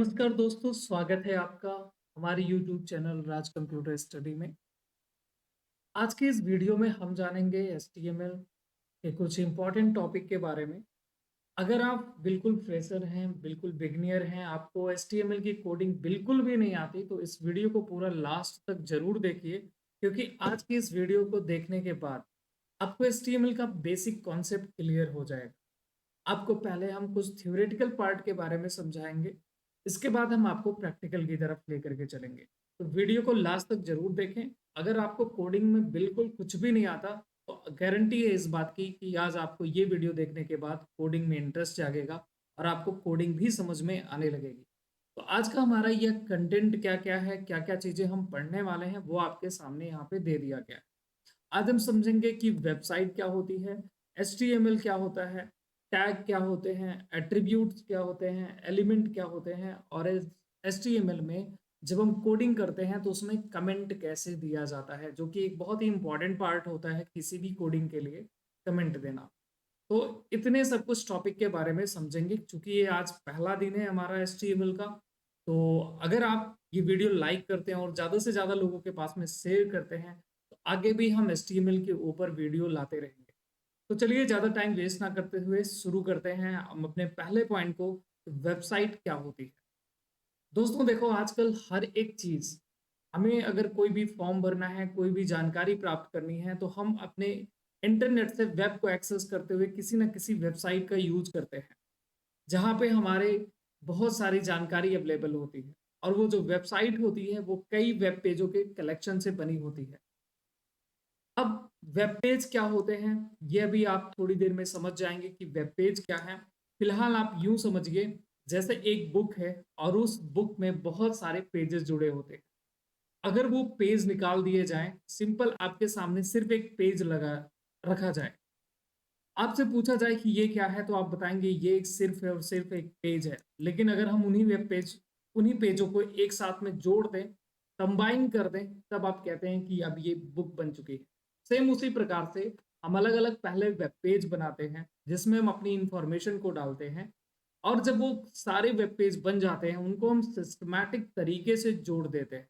नमस्कार दोस्तों, स्वागत है आपका हमारे YouTube चैनल राज कंप्यूटर स्टडी में। आज के इस वीडियो में हम जानेंगे HTML के कुछ इम्पोर्टेंट टॉपिक के बारे में। अगर आप बिल्कुल फ्रेशर हैं, बिल्कुल बिगिनियर हैं, आपको HTML की कोडिंग बिल्कुल भी नहीं आती, तो इस वीडियो को पूरा लास्ट तक ज़रूर देखिए, क्योंकि आज की इस वीडियो को देखने के बाद आपको HTML का बेसिक कॉन्सेप्ट क्लियर हो जाएगा। आपको पहले हम कुछ थ्योरेटिकल पार्ट के बारे में समझाएँगे, इसके बाद हम आपको प्रैक्टिकल की तरफ लेकर के चलेंगे। तो वीडियो को लास्ट तक ज़रूर देखें। अगर आपको कोडिंग में बिल्कुल कुछ भी नहीं आता, तो गारंटी है इस बात की कि आज आपको ये वीडियो देखने के बाद कोडिंग में इंटरेस्ट जागेगा और आपको कोडिंग भी समझ में आने लगेगी। तो आज का हमारा यह कंटेंट क्या-क्या है, क्या-क्या चीज़ें हम पढ़ने वाले हैं, वो आपके सामने यहाँ पे दे दिया गया है। आज हम समझेंगे कि वेबसाइट क्या होती है, एचटीएमएल क्या होता है, टैग क्या होते हैं, एट्रीब्यूट्स क्या होते हैं, एलिमेंट क्या होते हैं और एचटीएमएल में जब हम कोडिंग करते हैं तो उसमें कमेंट कैसे दिया जाता है, जो कि एक बहुत ही इंपॉर्टेंट पार्ट होता है किसी भी कोडिंग के लिए, कमेंट देना। तो इतने सब कुछ टॉपिक के बारे में समझेंगे क्योंकि ये आज पहला दिन है हमारा एचटीएमएल का। तो अगर आप ये वीडियो लाइक करते हैं और ज़्यादा से ज़्यादा लोगों के पास में शेयर करते हैं, तो आगे भी हम एचटीएमएल के ऊपर वीडियो लाते रहेंगे। तो चलिए ज़्यादा टाइम वेस्ट ना करते हुए शुरू करते हैं हम अपने पहले पॉइंट को। वेबसाइट क्या होती है? दोस्तों देखो, आजकल हर एक चीज़, हमें अगर कोई भी फॉर्म भरना है, कोई भी जानकारी प्राप्त करनी है, तो हम अपने इंटरनेट से वेब को एक्सेस करते हुए किसी न किसी वेबसाइट का यूज़ करते हैं, जहाँ पे हमारे बहुत सारी जानकारी अवेलेबल होती है और वो जो वेबसाइट होती है, वो कई वेब पेजों के कलेक्शन से बनी होती है। अब वेब पेज क्या होते हैं, ये अभी आप थोड़ी देर में समझ जाएँगे कि वेब पेज क्या है। फिलहाल आप यूँ समझिए, जैसे एक बुक है और उस बुक में बहुत सारे पेजेज़ जुड़े होते हैं। अगर वो पेज निकाल दिए जाएँ, सिंपल आपके सामने सिर्फ़ एक पेज लगा रखा जाए, आपसे पूछा जाए कि ये क्या है, तो आप बताएँगे ये एक सिर्फ़ है और सिर्फ़ एक पेज है। लेकिन अगर हम उन्हीं पेजों को एक साथ में जोड़ दें, कंबाइन कर दें, तब आप कहते हैं कि अब ये बुक बन चुकी है। सेम उसी प्रकार से हम अलग-अलग पहले वेब पेज बनाते हैं, जिसमें हम अपनी इन्फॉर्मेशन को डालते हैं और जब वो सारे वेब पेज बन जाते हैं, उनको हम सिस्टमैटिक तरीके से जोड़ देते हैं।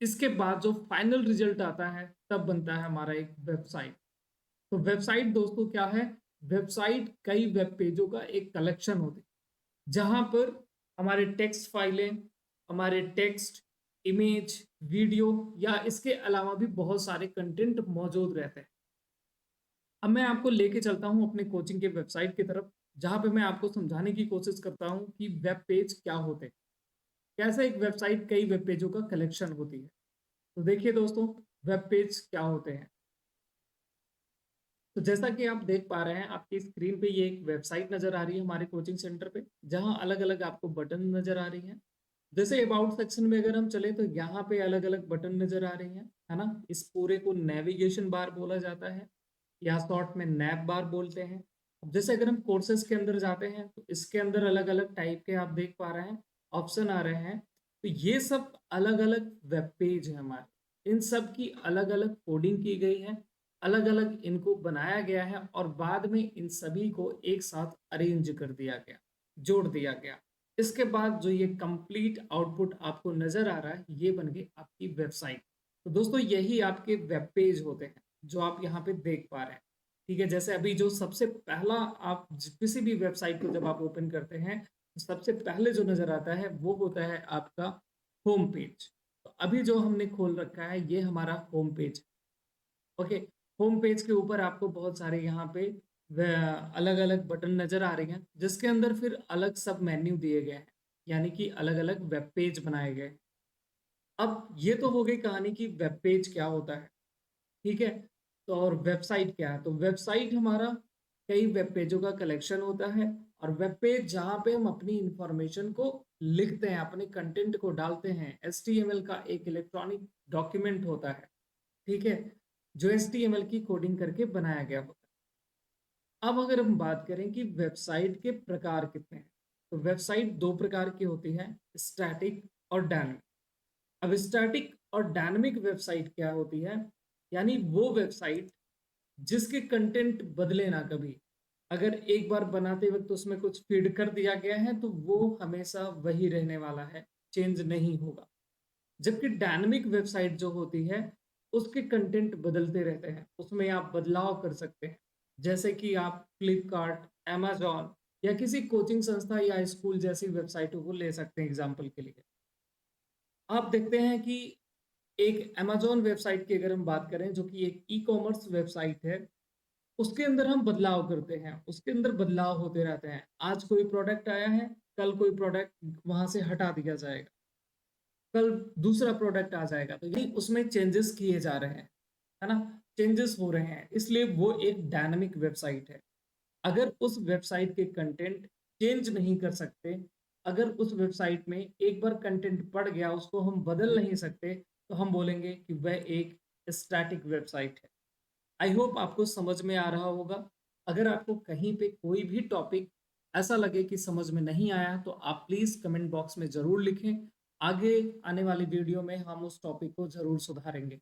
इसके बाद जो फाइनल रिज़ल्ट आता है, तब बनता है हमारा एक वेबसाइट। तो वेबसाइट दोस्तों क्या है? वेबसाइट कई वेब पेजों का एक कलेक्शन होती है, जहाँ पर हमारे टेक्स्ट फाइलें, हमारे टेक्स्ट, इमेज, वीडियो या इसके अलावा भी बहुत सारे कंटेंट मौजूद रहते हैं। अब मैं आपको लेके चलता हूँ अपने कोचिंग के वेबसाइट की तरफ, जहाँ पे मैं आपको समझाने की कोशिश करता हूँ कि वेब पेज क्या होते हैं। कैसे एक वेबसाइट कई वेब पेजों का कलेक्शन होती है। तो देखिए दोस्तों, वेब पेज क्या होते हैं? तो जैसा कि आप देख पा रहे हैं, आपकी स्क्रीन पे ये एक वेबसाइट नज़र आ रही है हमारे कोचिंग सेंटर पे, जहाँ अलग-अलग आपको बटन नज़र आ रही हैं। जैसे अबाउट सेक्शन में अगर हम चलें तो यहाँ पे अलग-अलग बटन नज़र आ रही हैं, है ना? इस पूरे को नेविगेशन बार बोला जाता है या शॉर्ट में नैव बार बोलते हैं। अब जैसे अगर हम कोर्सेज़ के अंदर जाते हैं, तो इसके अंदर अलग-अलग टाइप के आप देख पा रहे हैं, ऑप्शन आ रहे हैं। तो ये सब अलग-अलग वेब पेज हैं हमारे। इन सब की अलग-अलग कोडिंग की गई है, अलग-अलग इनको बनाया गया है और बाद में इन सभी को एक साथ अरेंज कर दिया गया, जोड़ दिया गया। इसके बाद जो ये कंप्लीट आउटपुट आपको नज़र आ रहा है, ये बन गई आपकी वेबसाइट। तो दोस्तों यही आपके वेब पेज होते हैं, जो आप यहाँ पे देख पा रहे हैं। ठीक है, जैसे अभी जो सबसे पहला आप किसी भी वेबसाइट को जब आप ओपन करते हैं, तो सबसे पहले जो नज़र आता है वो होता है आपका होम पेज। तो अभी जो हमने खोल रखा है, ये हमारा home page. Okay, home page के ऊपर आपको बहुत सारे यहाँ पे अलग-अलग बटन नज़र आ रही हैं, जिसके अंदर फिर अलग सब मेन्यू दिए गए हैं, यानी कि अलग-अलग वेब पेज बनाए गए। अब ये तो हो गई कहानी कि वेब पेज क्या होता है, ठीक है? तो और वेबसाइट क्या है? तो वेबसाइट हमारा कई वेब पेजों का कलेक्शन होता है और वेब पेज जहाँ पे हम अपनी इन्फॉर्मेशन को लिखते हैं, अपने कंटेंट को डालते हैं, एचटीएमएल का एक इलेक्ट्रॉनिक डॉक्यूमेंट होता है, ठीक है? जो एचटीएमएल की कोडिंग करके बनाया गया होता है। अब अगर हम बात करें कि वेबसाइट के प्रकार कितने हैं, तो वेबसाइट 2 प्रकार की होती है, स्टैटिक और डायनामिक। अब स्टैटिक और डायनामिक वेबसाइट क्या होती है? यानी वो वेबसाइट जिसके कंटेंट बदले ना कभी। अगर एक बार बनाते वक़्त उसमें कुछ फ़ीड कर दिया गया है, तो वो हमेशा वही रहने वाला है, चेंज नहीं होगा। जबकि डायनामिक वेबसाइट जो होती है, उसके कंटेंट बदलते रहते हैं, उसमें आप बदलाव कर सकते हैं। जैसे कि आप फ्लिपकार्ट, अमेज़न या किसी कोचिंग संस्था या स्कूल जैसी वेबसाइटों को ले सकते हैं एग्ज़ाम्पल के लिए। आप देखते हैं कि एक अमेज़न वेबसाइट की अगर हम बात करें, जो कि एक ई-कॉमर्स वेबसाइट है, उसके अंदर हम बदलाव करते हैं, उसके अंदर बदलाव होते रहते हैं। आज कोई प्रोडक्ट आया है, कल कोई प्रोडक्ट वहाँ से हटा दिया जाएगा, कल दूसरा प्रोडक्ट आ जाएगा, तो ये उसमें चेंजेस किए जा रहे हैं, है ना? चेंजेस हो रहे हैं, इसलिए वो एक डायनामिक वेबसाइट है। अगर उस वेबसाइट के कंटेंट चेंज नहीं कर सकते, अगर उस वेबसाइट में एक बार कंटेंट पड़ गया, उसको हम बदल नहीं सकते, तो हम बोलेंगे कि वह एक स्टैटिक वेबसाइट है। आई होप आपको समझ में आ रहा होगा। अगर आपको कहीं पे कोई भी टॉपिक ऐसा लगे कि समझ में नहीं आया, तो आप प्लीज़ कमेंट बॉक्स में ज़रूर लिखें। आगे आने वाली वीडियो में हम उस टॉपिक को ज़रूर सुधारेंगे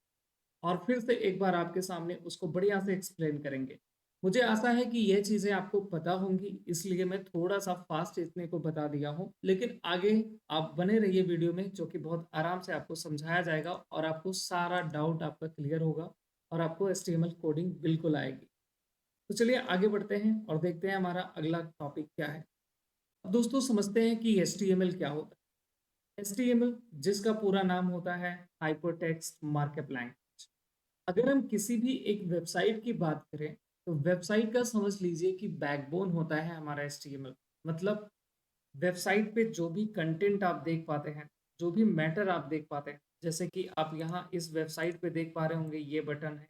और फिर से एक बार आपके सामने उसको बढ़िया से एक्सप्लेन करेंगे। मुझे आशा है कि ये चीज़ें आपको पता होंगी, इसलिए मैं थोड़ा-सा फ़ास्ट इतने को बता दिया हूँ। लेकिन आगे आप बने रहिए वीडियो में, जो कि बहुत आराम से आपको समझाया जाएगा और आपको सारा डाउट आपका क्लियर होगा और आपको एचटीएमएल कोडिंग बिल्कुल आएगी। तो चलिए आगे बढ़ते हैं और देखते हैं हमारा अगला टॉपिक क्या है। अब दोस्तों समझते हैं कि एचटीएमएल क्या होता है। एचटीएमएल जिसका पूरा नाम होता है हाइपरटेक्स्ट मार्कअप लैंग्वेज। अगर हम किसी भी एक वेबसाइट की बात करें, तो वेबसाइट का समझ लीजिए कि बैकबोन होता है हमारा एचटीएमएल। मतलब वेबसाइट पे जो भी कंटेंट आप देख पाते हैं, जो भी मैटर आप देख पाते हैं, जैसे कि आप यहाँ इस वेबसाइट पे देख पा रहे होंगे, ये बटन है,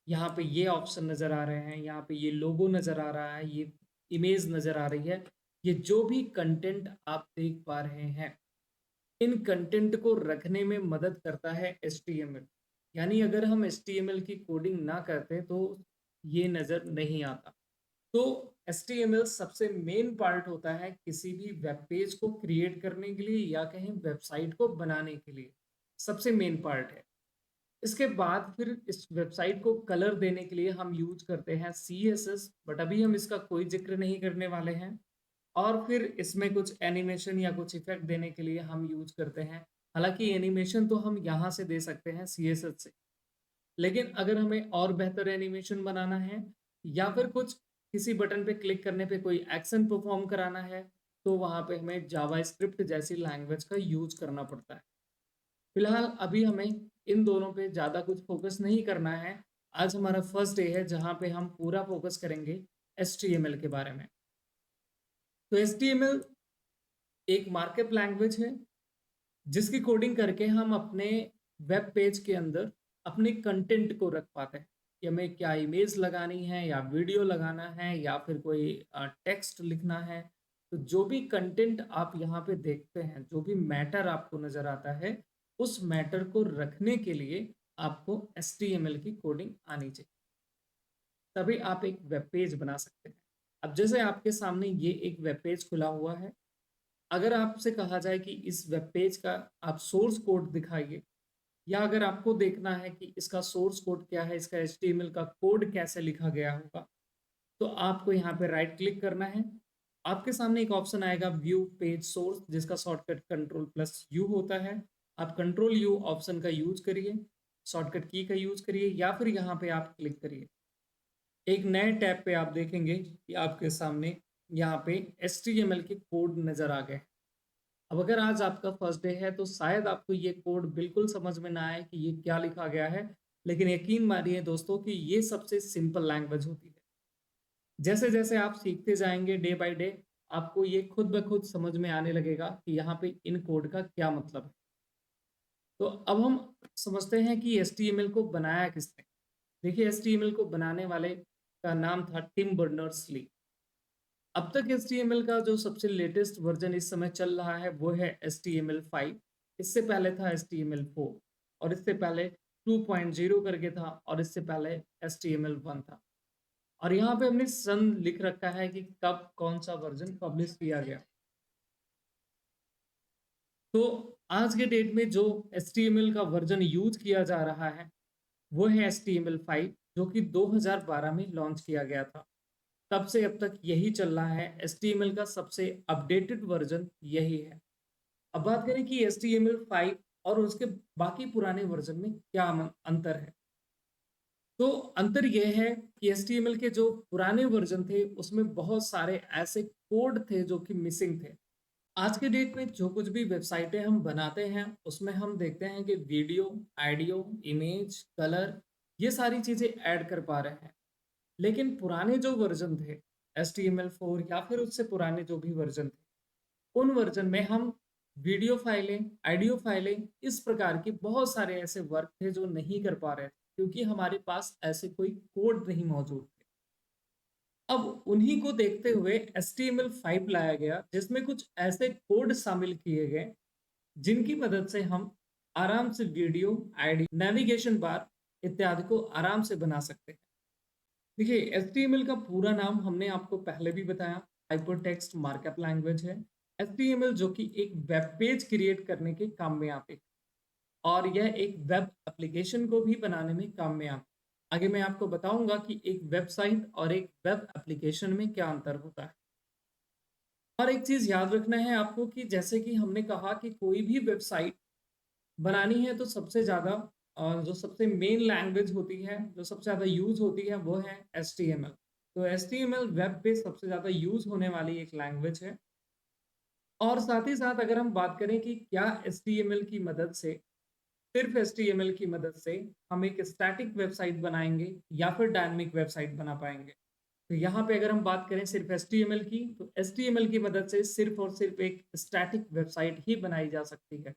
यहाँ पे ये ऑप्शन नज़र आ रहे हैं, यहाँ पे ये लोगो नज़र आ रहा है, ये इमेज नज़र आ रही है। ये जो भी कंटेंट आप देख पा रहे हैं, इन कंटेंट को रखने में मदद करता है एचटीएमएल। यानी अगर हम एचटीएमएल की कोडिंग ना करते, तो ये नज़र नहीं आता। तो एचटीएमएल सबसे मेन पार्ट होता है किसी भी वेब पेज को क्रिएट करने के लिए या कहीं वेबसाइट को बनाने के लिए, सबसे मेन पार्ट है। इसके बाद फिर इस वेबसाइट को कलर देने के लिए हम यूज़ करते हैं सीएसएस, बट अभी हम इसका कोई ज़िक्र नहीं करने वाले हैं। और फिर इसमें कुछ एनिमेशन या कुछ इफ़ेक्ट देने के लिए हम यूज़ करते हैं। हालाँकि एनिमेशन तो हम यहाँ से दे सकते हैं सीएसएस से। लेकिन अगर हमें और बेहतर एनिमेशन बनाना है या फिर कुछ किसी बटन पे क्लिक करने पे कोई एक्शन परफॉर्म कराना है, तो वहाँ पे हमें जावास्क्रिप्ट जैसी लैंग्वेज का यूज़ करना पड़ता है। फिलहाल अभी हमें इन दोनों पे ज़्यादा कुछ फोकस नहीं करना है। आज हमारा फर्स्ट डे है जहाँ पे हम पूरा फोकस करेंगे एचटीएमएल के बारे में। तो एचटीएमएल एक मार्कअप लैंग्वेज है जिसकी कोडिंग करके हम अपने वेब पेज के अंदर अपने कंटेंट को रख पाते हैं कि हमें क्या इमेज लगानी है या वीडियो लगाना है या फिर कोई टेक्स्ट लिखना है। तो जो भी कंटेंट आप यहाँ पे देखते हैं, जो भी मैटर आपको नज़र आता है, उस मैटर को रखने के लिए आपको एचटीएमएल की कोडिंग आनी चाहिए, तभी आप एक वेब पेज बना सकते हैं। अब जैसे आपके सामने ये एक वेब पेज खुला हुआ है, अगर आपसे कहा जाए कि इस वेब पेज का आप सोर्स कोड दिखाइए, या अगर आपको देखना है कि इसका सोर्स कोड क्या है, इसका एचटीएमएल का कोड कैसे लिखा गया होगा, तो आपको यहाँ पे राइट क्लिक करना है। आपके सामने एक ऑप्शन आएगा व्यू पेज सोर्स, जिसका शॉर्टकट कंट्रोल प्लस यू होता है। आप कंट्रोल यू ऑप्शन का यूज करिए, शॉर्टकट की का यूज करिए या फिर यहाँ पे आप क्लिक करिए। एक नए टैब पे आप देखेंगे कि आपके सामने यहाँ पे एचटीएमएल के कोड नज़र आ गए। अब अगर आज आपका फर्स्ट डे है, तो शायद आपको ये कोड बिल्कुल समझ में ना आए कि ये क्या लिखा गया है, लेकिन यकीन मानिए दोस्तों कि ये सबसे सिंपल लैंग्वेज होती है। जैसे-जैसे आप सीखते जाएँगे डे बाय डे, आपको ये खुद ब खुद समझ में आने लगेगा कि यहाँ पे इन कोड का क्या मतलब है। तो अब हम समझते हैं कि एचटीएमएल को बनाया किसने? देखिए, एचटीएमएल को बनाने वाले का नाम था टिम बर्नर्स-ली। अब तक एचटीएमएल का जो सबसे लेटेस्ट वर्जन इस समय चल रहा है, वो है एचटीएमएल 5। इससे पहले था एचटीएमएल 4 और इससे पहले 2.0 करके था और इससे पहले एचटीएमएल 1 था। और यहाँ पे हमने सन लिख रखा है कि कब कौन-सा वर्जन पब्लिश किया गया। तो आज के डेट में जो एचटीएमएल का वर्जन यूज़ किया जा रहा है, वो है एचटीएमएल 5, जो कि 2012 में लॉन्च किया गया था। तब से अब तक यही चल रहा है। HTML का सबसे अपडेटेड वर्जन यही है। अब बात करें कि HTML5 और उसके बाकी पुराने वर्जन में क्या अंतर है। तो अंतर यह है कि HTML के जो पुराने वर्जन थे उसमें बहुत सारे ऐसे कोड थे जो कि मिसिंग थे। आज के डेट में जो कुछ भी वेबसाइटें हम बनाते हैं उसमें हम देखते हैं कि वीडियो, ऑडियो, इमेज, कलर, ये सारी चीजें ऐड कर पा रहे हैं। लेकिन पुराने जो वर्जन थे HTML4 या फिर उससे पुराने जो भी वर्जन थे, उन वर्जन में हम वीडियो फाइलें, ऑडियो फाइलें, इस प्रकार के बहुत सारे ऐसे वर्क थे जो नहीं कर पा रहे थे क्योंकि हमारे पास ऐसे कोई कोड नहीं मौजूद थे। अब उन्हीं को देखते हुए HTML5 लाया गया जिसमें कुछ ऐसे कोड शामिल किए गए जिनकी मदद से हम आराम से वीडियो, आईडी, नेविगेशन बार इत्यादि को आराम से बना सकते हैं। देखिए, HTML का पूरा नाम हमने आपको पहले भी बताया, हाइपरटेक्स्ट मार्कअप लैंग्वेज है। HTML जो कि एक वेब पेज क्रिएट करने के काम में आते हैं और यह एक वेब एप्लीकेशन को भी बनाने में काम में आता है। आगे मैं आपको बताऊंगा कि एक वेबसाइट और एक वेब एप्लीकेशन में क्या अंतर होता है। और एक चीज याद रखना है आपको कि जैसे कि हमने कहा कि कोई भी वेबसाइट बनानी है तो सबसे ज़्यादा जो सबसे मेन लैंग्वेज होती है, जो सबसे ज़्यादा यूज़ होती है वो है HTML। तो HTML वेब पे सबसे ज़्यादा यूज़ होने वाली एक लैंग्वेज है। और साथ ही साथ अगर हम बात करें कि क्या HTML की मदद से, सिर्फ HTML की मदद से हम एक स्टैटिक वेबसाइट बनाएँगे या फिर डायनामिक वेबसाइट बना पाएँगे? तो यहाँ पे अगर हम बात करें सिर्फ HTML की, तो HTML की मदद से सिर्फ और सिर्फ एक स्टैटिक वेबसाइट ही बनाई जा सकती है।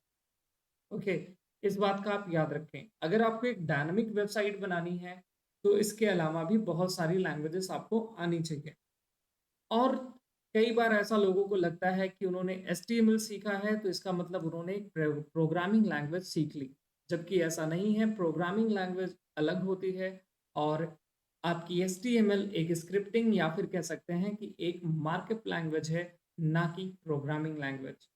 ओके, इस बात का आप याद रखें। अगर आपको एक डायनामिक वेबसाइट बनानी है, तो इसके अलावा भी बहुत सारी लैंग्वेजेस आपको आनी चाहिए। और कई बार ऐसा लोगों को लगता है कि उन्होंने HTML सीखा है, तो इसका मतलब उन्होंने एक प्रोग्रामिंग लैंग्वेज सीख ली। जबकि ऐसा नहीं है, प्रोग्रामिंग लैंग्वेज अलग होती है और आपकी HTML एक स्क्रिप्टिंग या फिर कह सकते हैं कि एक मार्कअप लैंग्वेज है, ना कि programming language.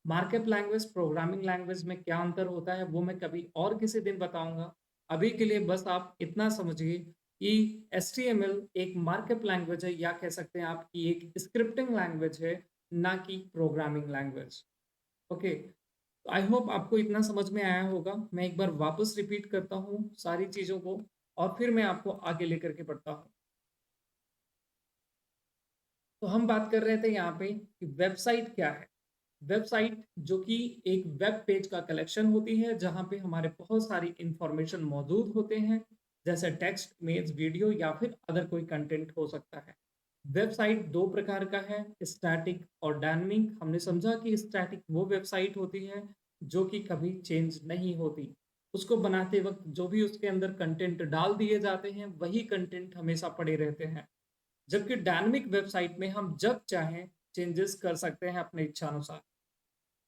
Markup language, programming language में क्या अंतर होता है वो मैं कभी और किसी दिन बताऊँगा। अभी के लिए बस आप इतना समझिए कि HTML एक मार्कअप लैंग्वेज है या कह सकते हैं आप कि एक स्क्रिप्टिंग लैंग्वेज है, ना कि programming language. Okay, I hope आपको इतना समझ में आया होगा। मैं एक बार वापस रिपीट करता हूँ सारी चीज़ों को और फिर मैं आपको आगे लेकर के बढ़ता हूँ। तो हम बात कर रहे थे यहाँ पे कि वेबसाइट क्या है? वेबसाइट जो कि एक वेब पेज का कलेक्शन होती है जहाँ पे हमारे बहुत सारी इंफॉर्मेशन मौजूद होते हैं, जैसे टेक्स्ट, इमेज, वीडियो या फिर अदर कोई कंटेंट हो सकता है। वेबसाइट दो प्रकार का है, स्टैटिक और डायनामिक। हमने समझा कि स्टैटिक वो वेबसाइट होती है जो कि कभी चेंज नहीं होती। उसको बनाते वक्त जो भी उसके अंदर कंटेंट डाल दिए जाते हैं वही कंटेंट हमेशा पड़े रहते हैं। जबकि डायनामिक वेबसाइट में हम जब चाहें चेंजेस कर सकते हैं अपने इच्छानुसार।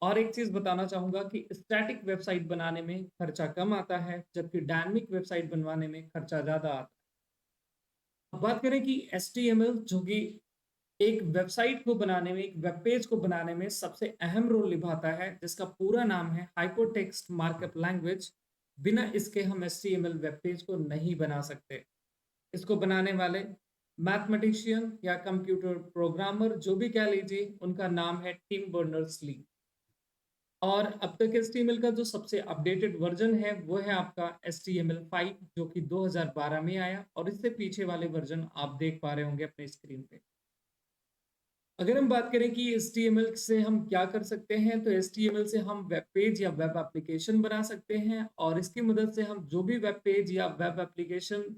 और एक चीज़ बताना चाहूँगा कि स्टैटिक वेबसाइट बनाने में खर्चा कम आता है, जबकि डायनामिक वेबसाइट बनवाने में खर्चा ज़्यादा आता है। अब बात करें कि HTML जो कि एक वेबसाइट को बनाने में, एक वेब पेज को बनाने में सबसे अहम रोल निभाता है, जिसका पूरा नाम है हाइपरटेक्स्ट मार्कअप लैंग्वेज। बिना इसके हम HTML वेब पेज को नहीं बना सकते। इसको बनाने वाले मैथमेटिशियन या कंप्यूटर प्रोग्रामर जो भी कह लीजिए, उनका नाम है टिम बर्नर्स-ली। और अब तक HTML का जो सबसे अपडेटेड वर्जन है वो है आपका HTML5 जो कि 2012 में आया और इससे पीछे वाले वर्जन आप देख पा रहे होंगे अपने स्क्रीन पे। अगर हम बात करें कि HTML से हम क्या कर सकते हैं, तो HTML से हम वेब पेज या वेब एप्लीकेशन बना सकते हैं और इसकी मदद से हम जो भी वेब पेज या वेब एप्लीकेशन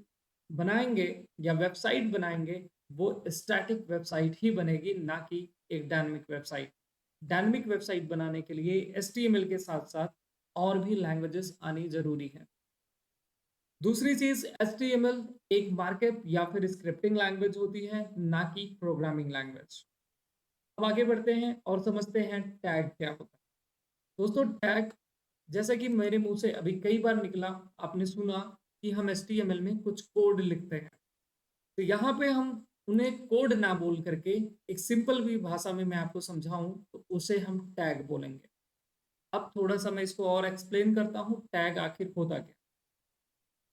बनाएंगे या वेबसाइट बनाएंगे, वो स्टैटिक वेबसाइट ही बनेगी, ना कि एक डायनामिक वेबसाइट। डायनामिक वेबसाइट बनाने के लिए HTML के साथ-साथ और भी लैंग्वेजेस आनी ज़रूरी है। दूसरी चीज़, HTML एक मार्कअप या फिर स्क्रिप्टिंग लैंग्वेज होती है, ना कि प्रोग्रामिंग लैंग्वेज। अब आगे बढ़ते हैं और समझते हैं टैग क्या होता है। दोस्तों, टैग जैसा कि मेरे मुँह से अभी कई बार निकला, आपने सुना कि हम HTML में कुछ कोड लिखते हैं। तो यहाँ पे हम उन्हें कोड ना बोल करके एक सिंपल भी भाषा में मैं आपको समझाऊँ तो उसे हम टैग बोलेंगे। अब थोड़ा-सा मैं इसको और एक्सप्लेन करता हूँ, टैग आखिर होता क्या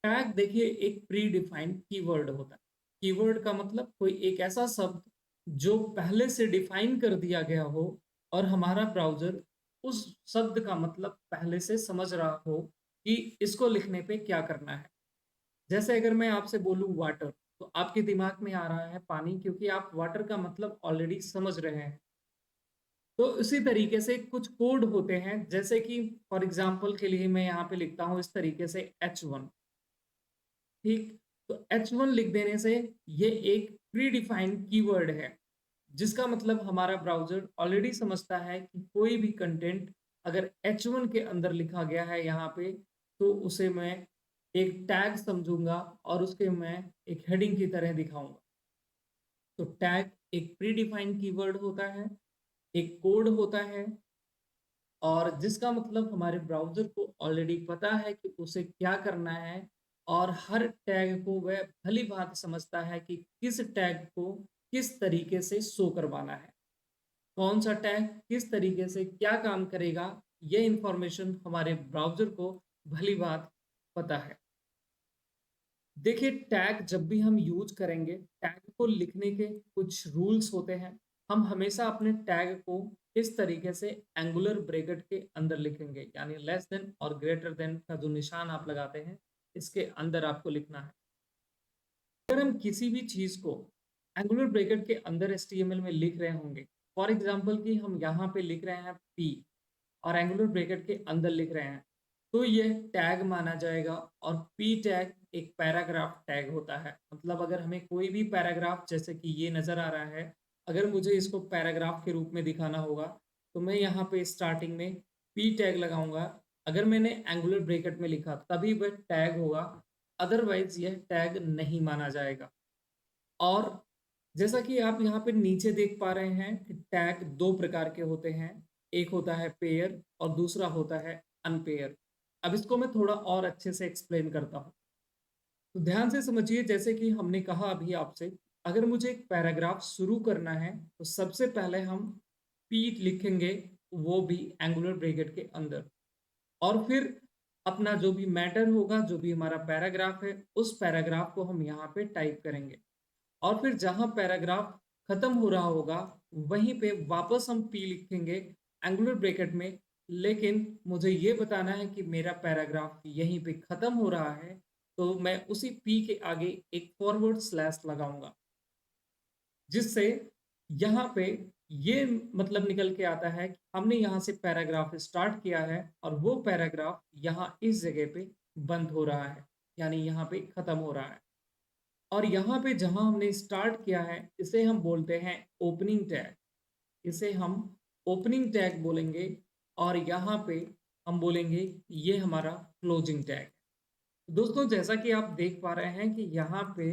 है? टैग देखिए एक प्री डिफाइंड कीवर्ड होता है। कीवर्ड का मतलब कोई एक ऐसा शब्द जो पहले से डिफाइन कर दिया गया हो और हमारा ब्राउज़र उस शब्द का मतलब पहले से समझ रहा हो कि इसको लिखने पे क्या करना है। जैसे अगर मैं आपसे बोलूँ वाटर, तो आपके दिमाग में आ रहा है पानी, क्योंकि आप वाटर का मतलब ऑलरेडी समझ रहे हैं। तो इसी तरीके से कुछ कोड होते हैं, जैसे कि फॉर एग्ज़ाम्पल के लिए मैं यहाँ पे लिखता हूँ इस तरीके से H1, ठीक? तो H1 लिख देने से ये एक प्री डिफाइंड कीवर्ड है, जिसका मतलब हमारा ब्राउज़र ऑलरेडी समझता है कि कोई भी कंटेंट अगर H1 के अंदर लिखा गया है यहाँ पे, तो उसे मैं एक टैग समझूँगा और उसके मैं एक हेडिंग की तरह दिखाऊँगा। तो टैग एक प्री डिफाइंड कीवर्ड होता है, एक कोड होता है और जिसका मतलब हमारे ब्राउज़र को ऑलरेडी पता है कि उसे क्या करना है और हर टैग को वह भली-भाँति समझता है कि किस टैग को किस तरीके से शो करवाना है। कौन-सा टैग किस तरीके से क्या काम करेगा, ये इन्फॉर्मेशन हमारे ब्राउज़र को भली-भाँति पता है। देखिए, टैग जब भी हम यूज़ करेंगे, टैग को लिखने के कुछ रूल्स होते हैं। हम हमेशा अपने टैग को इस तरीके से एंगुलर ब्रैकेट के अंदर लिखेंगे, यानी लेस देन और ग्रेटर देन का जो निशान आप लगाते हैं, इसके अंदर आपको लिखना है। अगर हम किसी भी चीज़ को एंगुलर ब्रैकेट के अंदर एचटीएमएल में लिख रहे होंगे, फॉर एग्ज़ाम्पल कि हम यहाँ पे लिख रहे हैं पी और एंगुलर ब्रैकेट के अंदर लिख रहे हैं, तो ये टैग माना जाएगा और पी टैग एक पैराग्राफ टैग होता है। मतलब अगर हमें कोई भी पैराग्राफ, जैसे कि ये नज़र आ रहा है, अगर मुझे इसको पैराग्राफ के रूप में दिखाना होगा, तो मैं यहाँ पे स्टार्टिंग में पी टैग लगाऊँगा। अगर मैंने एंगुलर ब्रैकेट में लिखा तभी वह टैग होगा, अदरवाइज़ यह टैग नहीं माना जाएगा। और जैसा कि आप यहाँ पे नीचे देख पा रहे हैं कि टैग 2 प्रकार के होते हैं। एक होता है पेयर और दूसरा होता है अनपेयर। अब इसको मैं थोड़ा और अच्छे से एक्सप्लेन करता हूँ। तो ध्यान से समझिए, जैसे कि हमने कहा अभी आपसे, अगर मुझे एक पैराग्राफ शुरू करना है, तो सबसे पहले हम पी लिखेंगे, वो भी एंगुलर ब्रैकेट के अंदर। और फिर अपना जो भी मैटर होगा, जो भी हमारा पैराग्राफ है, उस पैराग्राफ को हम यहाँ पे टाइप करेंगे। और फिर जहाँ पैराग्राफ खत्म हो रहा होगा, वहीं पे वापस हम पी लिखेंगे एंगुलर ब्रैकेट में। लेकिन मुझे ये बताना है कि मेरा पैराग्राफ यहीं पे खत्म हो रहा है, तो मैं उसी पी के आगे एक फॉरवर्ड स्लैश लगाऊंगा, जिससे यहाँ पे ये मतलब निकल के आता है कि हमने यहाँ से पैराग्राफ स्टार्ट किया है और वो पैराग्राफ यहाँ इस जगह पे बंद हो रहा है, यानी यहाँ पे खत्म हो रहा है। और यहाँ पे जहाँ हमने स्टार्ट किया है, इसे हम बोलते हैं ओपनिंग टैग। इसे हम ओपनिंग टैग बोलेंगे और यहाँ पे हम बोलेंगे ये हमारा क्लोजिंग टैग। दोस्तों, जैसा कि आप देख पा रहे हैं कि यहाँ पे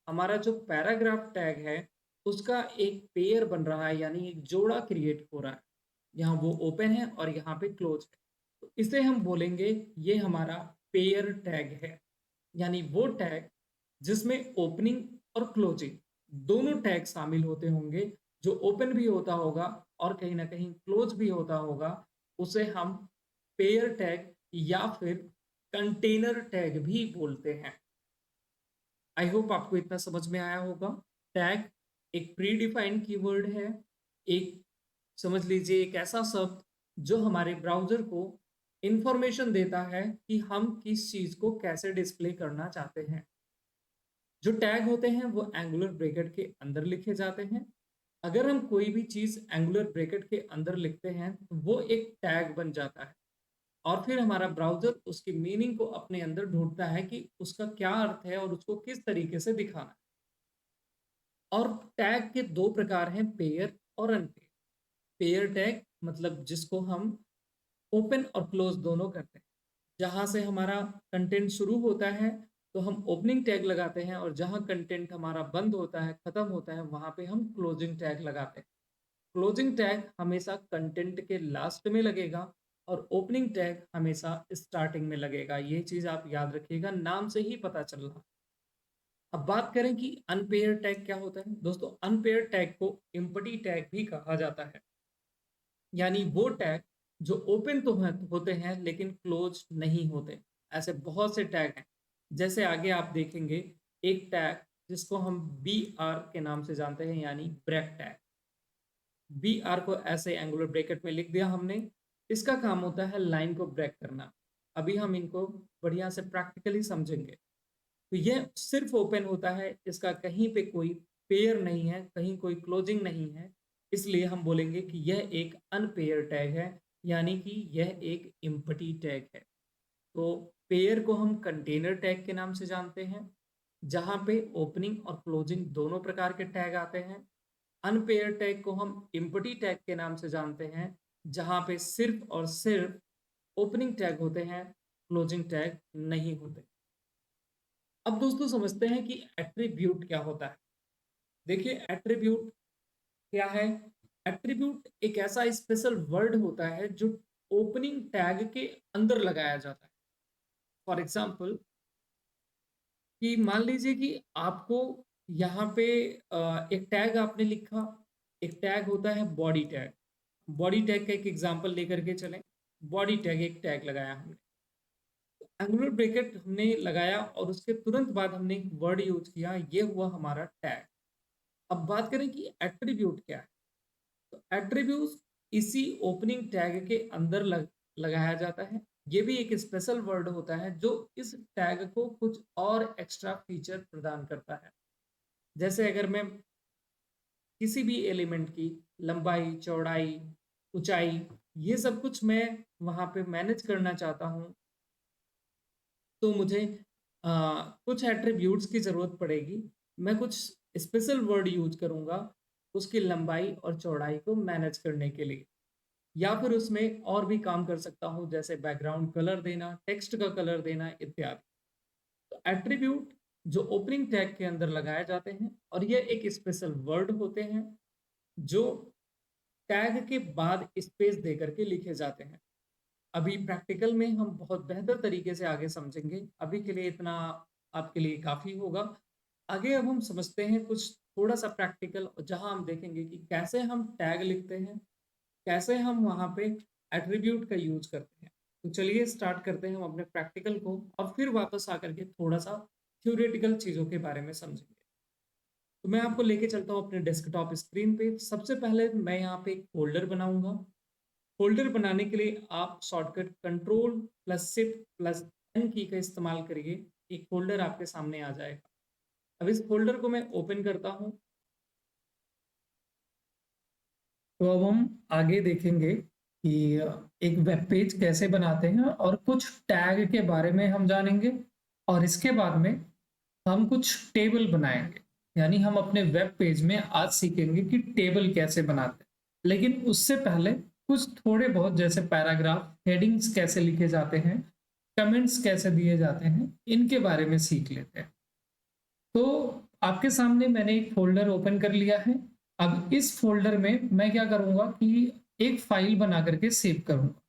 हमारा जो पैराग्राफ टैग है, उसका एक पेयर बन रहा है, यानी एक जोड़ा क्रिएट हो रहा है। यहाँ वो ओपन है और यहाँ पे क्लोज है। तो इसे हम बोलेंगे ये हमारा पेयर टैग है, यानी वो टैग जिसमें ओपनिंग और क्लोजिंग दोनों टैग शामिल होते होंगे। जो ओपन भी होता होगा और कहीं ना कहीं क्लोज भी होता होगा, उसे हम पेयर टैग या फिर कंटेनर टैग भी बोलते हैं। आई होप आपको इतना समझ में आया होगा। टैग एक प्री डिफाइंड कीवर्ड है, एक समझ लीजिए एक ऐसा शब्द जो हमारे ब्राउज़र को इंफॉर्मेशन देता है कि हम किस चीज़ को कैसे डिस्प्ले करना चाहते हैं। जो टैग होते हैं वो एंगुलर ब्रैकेट के अंदर लिखे जाते हैं। अगर हम कोई भी चीज़ एंगुलर ब्रैकेट के अंदर लिखते हैं, तो वो एक टैग बन जाता है और फिर हमारा ब्राउज़र उसकी मीनिंग को अपने अंदर ढूँढता है कि उसका क्या अर्थ है और उसको किस तरीके से दिखाना है। और टैग के 2 प्रकार हैं, पेयर और अनपेयर। पेयर टैग मतलब जिसको हम ओपन और क्लोज दोनों करते हैं। जहाँ से हमारा कंटेंट शुरू होता है, तो हम ओपनिंग टैग लगाते हैं और जहाँ कंटेंट हमारा बंद होता है, खत्म होता है, वहाँ पे हम क्लोजिंग टैग लगाते हैं। क्लोजिंग टैग हमेशा कंटेंट के लास्ट में लगेगा और ओपनिंग टैग हमेशा स्टार्टिंग में लगेगा। ये चीज़ आप याद रखिएगा, नाम से ही पता चल रहा। अब बात करें कि अनपेयर टैग क्या होता है। दोस्तों, अनपेयर टैग को एम्प्टी टैग भी कहा जाता है, यानी वो टैग जो ओपन तो होते हैं लेकिन क्लोज नहीं होते। ऐसे बहुत से टैग हैं। जैसे आगे आप देखेंगे, एक टैग जिसको हम बी आर के नाम से जानते हैं, यानी ब्रेक टैग। बी आर को ऐसे एंगुलर ब्रैकेट में लिख दिया हमने। इसका काम होता है लाइन को ब्रेक करना। अभी हम इनको बढ़िया से प्रैक्टिकली समझेंगे। तो यह सिर्फ ओपन होता है, इसका कहीं पे कोई पेयर नहीं है, कहीं कोई क्लोजिंग नहीं है। इसलिए हम बोलेंगे कि यह एक अनपेयर टैग है, यानी कि यह एक एम्प्टी टैग है। तो पेयर को हम कंटेनर टैग के नाम से जानते हैं, जहां पे ओपनिंग और क्लोजिंग दोनों प्रकार के टैग आते हैं। अनपेयर टैग को हम एम्प्टी टैग के नाम से जानते हैं, जहां पे सिर्फ और सिर्फ ओपनिंग टैग होते हैं, क्लोजिंग टैग नहीं होते। अब दोस्तों समझते हैं कि एट्रीब्यूट क्या होता है। देखिए एट्रीब्यूट क्या है। एट्रीब्यूट एक ऐसा स्पेशल वर्ड होता है जो ओपनिंग टैग के अंदर लगाया जाता है। फॉर एग्जाम्पल कि मान लीजिए कि आपको यहाँ पे एक टैग आपने लिखा। एक टैग होता है बॉडी टैग। बॉडी टैग का एक एग्जांपल लेकर के चलें। बॉडी टैग एक टैग लगाया हमने, एंगुलर ब्रैकेट हमने लगाया और उसके तुरंत बाद हमने एक वर्ड यूज किया, ये हुआ हमारा टैग। अब बात करें कि एट्रीब्यूट क्या है। तो एट्रीब्यूट इसी ओपनिंग टैग के अंदर लगाया जाता है। ये भी एक स्पेशल वर्ड होता है जो इस टैग को कुछ और एक्स्ट्रा फीचर प्रदान करता है। जैसे अगर मैं किसी भी एलिमेंट की लंबाई, चौड़ाई, ऊंचाई, ये सब कुछ मैं वहां पे मैनेज करना चाहता हूँ, तो मुझे कुछ एट्रीब्यूट्स की ज़रूरत पड़ेगी। मैं कुछ स्पेशल वर्ड यूज करूँगा उसकी लंबाई और चौड़ाई को मैनेज करने के लिए, या फिर उसमें और भी काम कर सकता हूँ, जैसे बैकग्राउंड कलर देना, टेक्स्ट का कलर देना इत्यादि। तो एट्रीब्यूट जो ओपनिंग टैग के अंदर लगाए जाते हैं और ये एक स्पेशल वर्ड होते हैं जो टैग के बाद स्पेस दे करके लिखे जाते हैं। अभी प्रैक्टिकल में हम बहुत बेहतर तरीके से आगे समझेंगे। अभी के लिए इतना आपके लिए काफ़ी होगा। आगे अब हम समझते हैं कुछ थोड़ा-सा प्रैक्टिकल, जहाँ हम देखेंगे कि कैसे हम टैग लिखते हैं, कैसे हम वहाँ पे एट्रिब्यूट का यूज़ करते हैं। तो चलिए स्टार्ट करते हैं हम अपने प्रैक्टिकल को, अब फिर वापस आकर के थोड़ा-सा थ्योरेटिकल चीज़ों के बारे में समझेंगे। तो मैं आपको लेके चलता हूँ अपने डेस्कटॉप स्क्रीन पे। सबसे पहले मैं यहाँ पे एक फ़ोल्डर बनाऊँगा। फ़ोल्डर बनाने के लिए आप shortcut control plus shift plus N key का इस्तेमाल करिए। एक फ़ोल्डर आपके सामने आ जाएगा। अब इस फ़ोल्डर को मैं ओपन करता हूँ। तो अब हम आगे देखेंगे कि एक वेब पेज कैसे बनाते हैं और कुछ टैग के बारे में हम जानेंगे, और इसके बाद में हम कुछ टेबल बनाएंगे। यानी हम अपने वेब पेज में आज सीखेंगे कि टेबल कैसे बनाते हैं। लेकिन उससे पहले कुछ थोड़े बहुत, जैसे पैराग्राफ, हेडिंग्स कैसे लिखे जाते हैं, कमेंट्स कैसे दिए जाते हैं, इनके बारे में सीख लेते हैं। तो आपके सामने मैंने एक फ़ोल्डर ओपन कर लिया है। अब इस फ़ोल्डर में मैं क्या करूँगा कि एक फ़ाइल बना करके सेव करूँगा।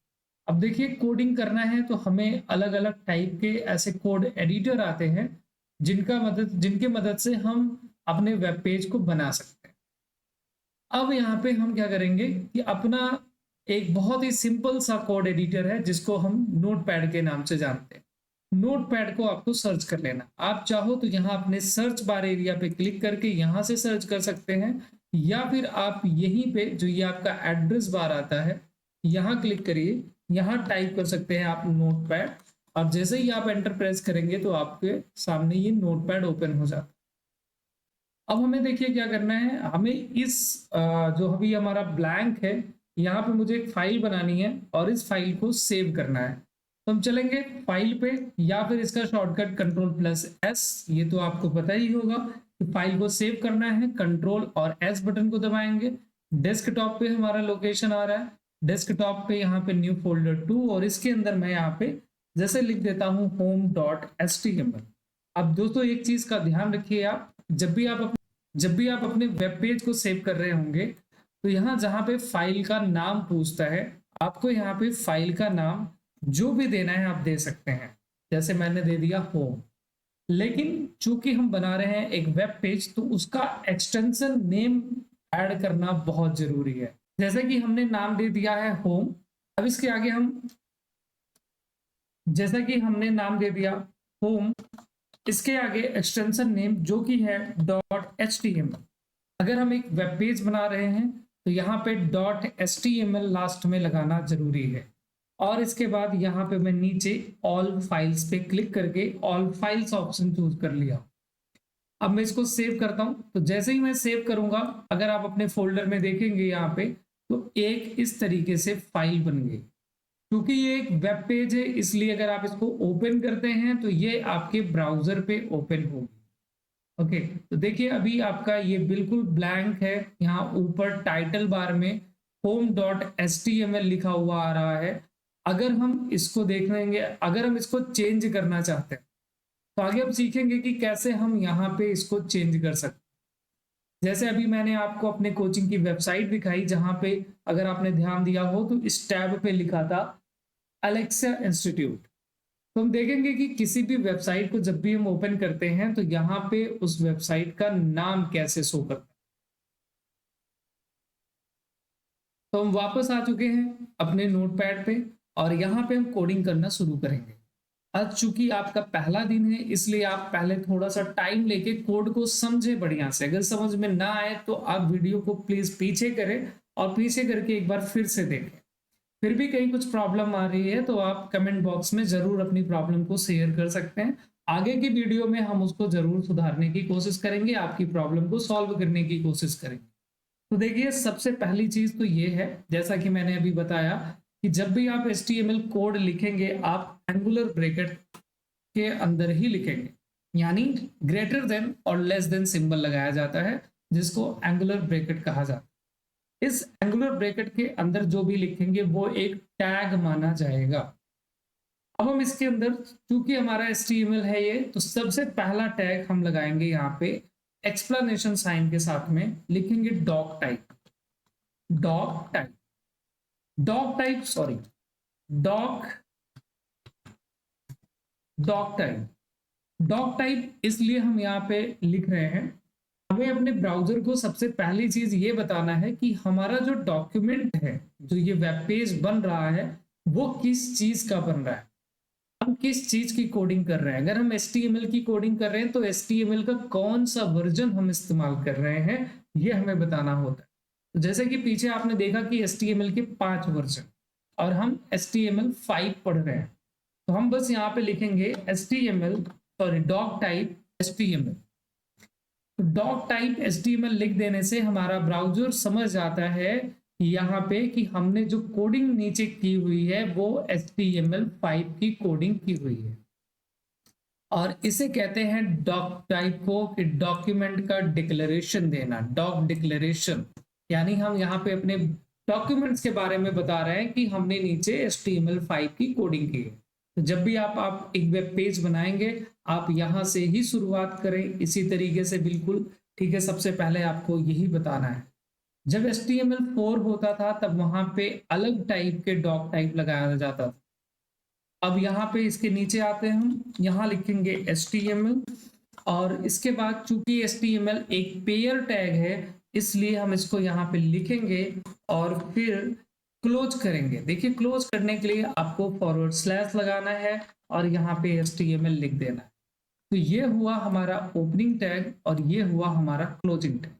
अब देखिए कोडिंग करना है तो हमें अलग-अलग टाइप के ऐसे कोड एडिटर आते हैं, जिनके मदद से हम अपने वेब पेज को बना सकते हैं। अब यहाँ पे हम क्या करेंगे कि अपना एक बहुत ही सिंपल सा कोड एडिटर है जिसको हम नोटपैड के नाम से जानते हैं। नोटपैड को आपको सर्च कर लेना। आप चाहो तो यहाँ अपने सर्च बार एरिया पे क्लिक करके यहाँ से सर्च कर सकते हैं, या फिर आप यहीं पे जो ये आपका एड्रेस बार आता है, यहाँ क्लिक करिए, यहाँ टाइप कर सकते हैं आप नोटपैड। और जैसे ही आप एंटर प्रेस करेंगे तो आपके सामने ये नोटपैड ओपन हो जाता है। अब हमें देखिए क्या करना है। हमें इस जो अभी हमारा ब्लैंक है, यहाँ पे मुझे एक फाइल बनानी है और इस फाइल को सेव करना है। तो हम चलेंगे फाइल पे, या फिर इसका शॉर्टकट कंट्रोल प्लस एस, ये तो आपको पता ही होगा कि फाइल को सेव करना है। कंट्रोल और एस बटन को दबाएंगे। डेस्कटॉप पे हमारा लोकेशन आ रहा है। डेस्कटॉप पे यहाँ पे न्यू फोल्डर 2, और इसके अंदर मैं यहाँ पे जैसे लिख देता हूँ home.html। अब दोस्तों एक चीज का ध्यान रखिए, आप जब भी आप अपने वेब पेज को सेव कर रहे होंगे, तो यहाँ जहाँ पे फाइल का नाम पूछता है, आपको यहाँ पे फाइल का नाम जो भी देना है आप दे सकते हैं। जैसे मैंने दे दिया होम। लेकिन चूंकि हम बना रहे हैं एक वेब पेज, तो उसका एक्सटेंशन नेम ऐड करना बहुत जरूरी है। जैसे कि हमने नाम दे दिया है होम। अब इसके आगे हम, जैसा कि हमने नाम दे दिया होम, इसके आगे एक्सटेंशन नेम जो कि है .html। अगर हम एक वेब पेज बना रहे हैं तो यहाँ पे .html लास्ट में लगाना जरूरी है। और इसके बाद यहाँ पे मैं नीचे ऑल फाइल्स पे क्लिक करके ऑल फाइल्स ऑप्शन चूज कर लिया। अब मैं इसको सेव करता हूं, तो जैसे ही मैं सेव करूंगा, अगर आप अपने फोल्डर में देखेंगे यहाँ पे, तो एक इस तरीके से फाइल बन गई। क्योंकि ये एक वेब पेज है, इसलिए अगर आप इसको ओपन करते हैं तो ये आपके ब्राउजर पे ओपन होगी। ओके, तो देखिए अभी आपका ये बिल्कुल ब्लैंक है। यहाँ ऊपर टाइटल बार में home.html लिखा हुआ आ रहा है। अगर हम इसको देख लेंगे, अगर हम इसको चेंज करना चाहते हैं तो आगे हम सीखेंगे कि कैसे हम यहाँ पे इसको चेंज कर सकते हैं। जैसे अभी मैंने आपको अपने कोचिंग की वेबसाइट दिखाई, जहां पे अगर आपने ध्यान दिया हो तो इस टैब पे लिखा था अलेक्सा इंस्टीट्यूट। तो हम देखेंगे कि किसी भी वेबसाइट को जब भी हम ओपन करते हैं तो यहाँ पे उस वेबसाइट का नाम कैसे शो करता है। तो हम वापस आ चुके हैं अपने नोटपैड पे और यहाँ पे हम कोडिंग करना शुरू करेंगे। आज चूंकि आपका पहला दिन है, इसलिए आप पहले थोड़ा सा टाइम लेके कोड को समझे बढ़िया से। अगर समझ में ना आए तो आप वीडियो को प्लीज पीछे करें और पीछे करके एक बार फिर से देखें। फिर भी कहीं कुछ प्रॉब्लम आ रही है तो आप कमेंट बॉक्स में जरूर अपनी प्रॉब्लम को शेयर कर सकते हैं। आगे की वीडियो में हम उसको जरूर सुधारने की कोशिश करेंगे, आपकी प्रॉब्लम को सॉल्व करने की कोशिश करेंगे। तो देखिए सबसे पहली चीज तो ये है, जैसा कि मैंने अभी बताया, कि जब भी आप HTML कोड लिखेंगे आप एंगुलर ब्रैकेट के अंदर ही लिखेंगे, यानी ग्रेटर देन और लेस देन सिंबल लगाया जाता है, जिसको एंगुलर ब्रैकेट कहा जाता है। इस एंगुलर ब्रैकेट के अंदर जो भी लिखेंगे वो एक टैग माना जाएगा। अब हम इसके अंदर, चूंकि हमारा HTML है ये, तो सबसे पहला टैग हम लगाएंगे यहाँ पे एक्सप्लेनेशन साइन के साथ में, लिखेंगे doc type. Doc type, doc type sorry doc doc type doc type इसलिए हम यहाँ पे लिख रहे हैं, हमें अपने ब्राउजर को सबसे पहली चीज ये बताना है कि हमारा जो डॉक्यूमेंट है, जो ये वेब पेज बन रहा है, वो किस चीज का बन रहा है, हम किस चीज की कोडिंग कर रहे हैं। अगर हम HTML की कोडिंग कर रहे हैं तो HTML का कौन सा वर्जन हम इस्तेमाल कर रहे हैं, ये हमें बताना होता है। तो जैसे कि पीछे आपने देखा कि HTML के 5 वर्जन और हम HTML5 पढ़ रहे हैं, तो हम बस यहाँ पे लिखेंगे डॉक टाइप HTML। तो डॉक टाइप HTML लिख देने से हमारा ब्राउजर समझ जाता है यहाँ पे कि हमने जो कोडिंग नीचे की हुई है वो HTML5 की कोडिंग की हुई है। और इसे कहते हैं डॉक टाइप को कि डॉक्यूमेंट का डिक्लेरेशन देना, डॉक डिक्लेरेशन, यानी हम यहाँ पे अपने डॉक्यूमेंट्स के बारे में बता रहे हैं कि हमने नीचे HTML5 की कोडिंग की है। तो जब भी आप एक वेब पेज बनाएंगे, आप यहाँ से ही शुरुआत करें, इसी तरीके से बिल्कुल ठीक है। सबसे पहले आपको यही बताना है। जब HTML4 होता था तब वहां पे अलग टाइप के डॉक टाइप लगाया जाता था। अब यहाँ पे इसके नीचे आते हैं, हम यहाँ लिखेंगे HTML और इसके बाद चूंकि HTML एक पेयर टैग है, इसलिए हम इसको यहाँ पे लिखेंगे और फिर क्लोज करेंगे। देखिए क्लोज करने के लिए आपको फॉरवर्ड स्लैश लगाना है और यहाँ पे HTML लिख देना है। तो ये हुआ हमारा ओपनिंग टैग और ये हुआ हमारा क्लोजिंग टैग।